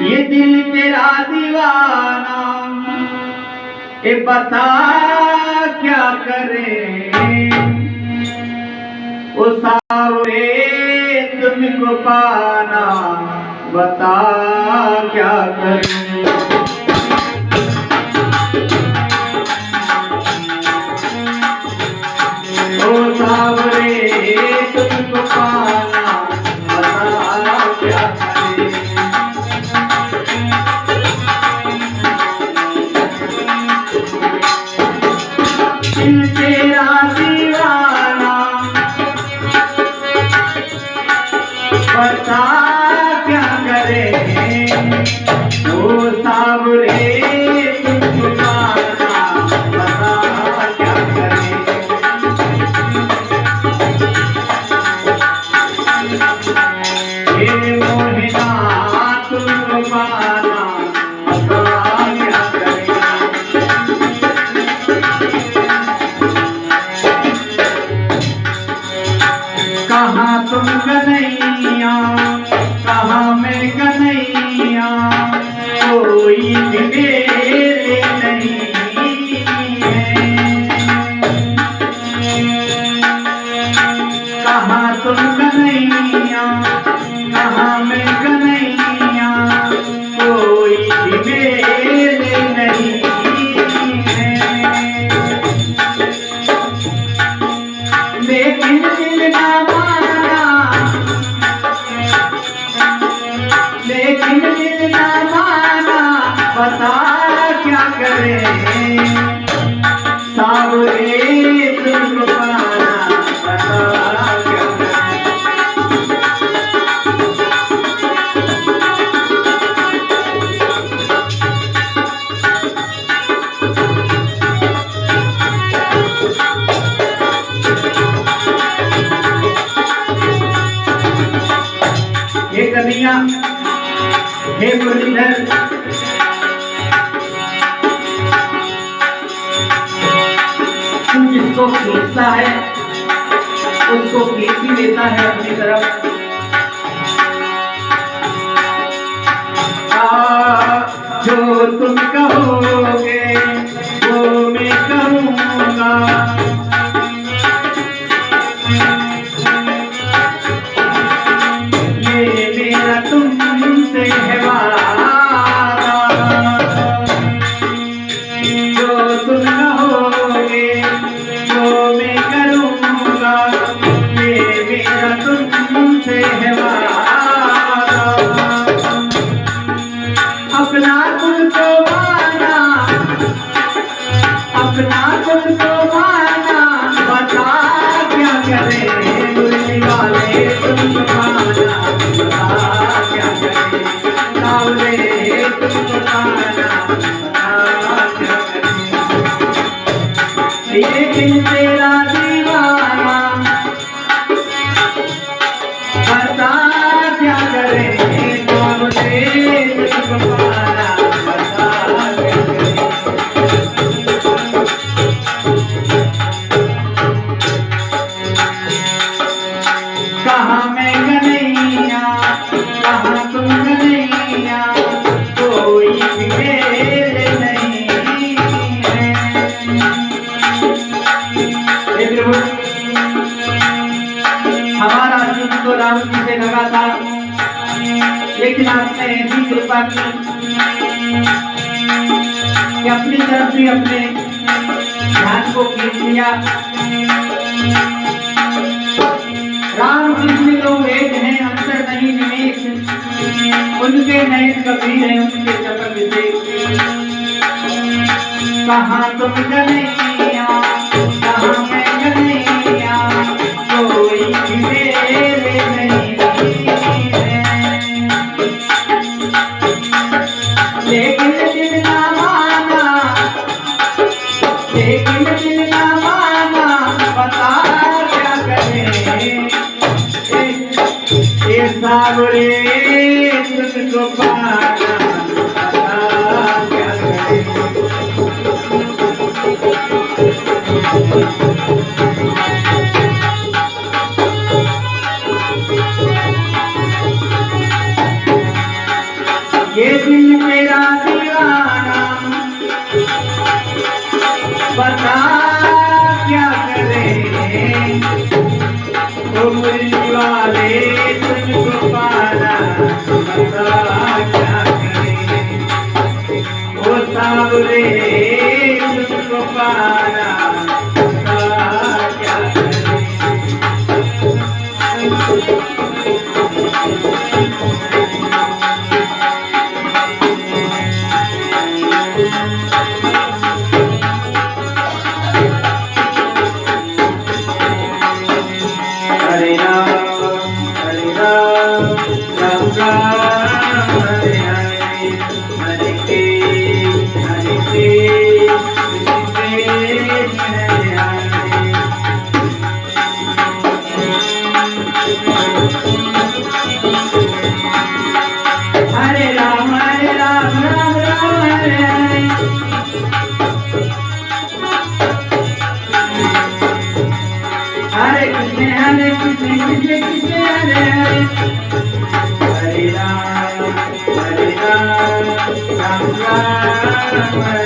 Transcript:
ये दिल तेरा दीवाना, ये बता क्या करे। ओ सावरे तुमको पाना, बता क्या करे। ओ सावरे तुमको पाना, बता क्या करे। दिल तेरा दीवाना, बता क्या करे। ओ सावरे तुमको पाना, बता क्या करे। हे मोहिना तुमको पाना, बता क्या करे। कहाँ तुम कन्हैया, कहाँ मैं कन्हैया, कोई भी मेरे नहीं है। कहाँ तुम कन्हैया, कहाँ मैं कन्हैया, कोई भी मेरे नहीं है। लेकिन दिल ना माना, लेकिन दिल ना माना, बता क्या करे। सावरे तुमको पाना, बता क्या करे। हे कन्हैया, हे मुरलीधर, तू जिसको खींचता है उसको खींच भी लेता है अपनी तरफ। जो तुम कहोगे वो मैं कहूँगा। ये मेरा तुमसे है वादा, जो तुम कहोगे वो मैं करूँगा। ये मेरा तुमसे है वादा। अपना तुमको माना, अपना तुमको माना, बता क्या करे। मुरली वाले तुमको पाना, बता क्या करे। सावरे तुमको पाना, बता क्या करे। ये दिल तेरा दीवाना, बता क्या करे। सावरे तुमको पाना, बता क्या करे। कहाँ मैं कन्हैया, कहाँ तुम कन्हैया, कोई भी मेरे नहीं है। हमारा जुग तो राम जी से लगा था, लेकिन आपने ऐसी कृपा की कि अपनी तरफ भी अपने ध्यान को खींच लिया। राम कृष्ण लोग एक हैं, अंतर नहीं निमेष। उनके नयन कबीर है, उनके चरण विशेष। कहाँ तुम कन्हैया, कहाँ मैं कन्हैया, कोई भी मेरे नहीं है। लेकिन दिल ना माना, लेकिन दिल ना माना, बता क्या करे। ये सावरे तुमको पाना, बता क्या करे। राम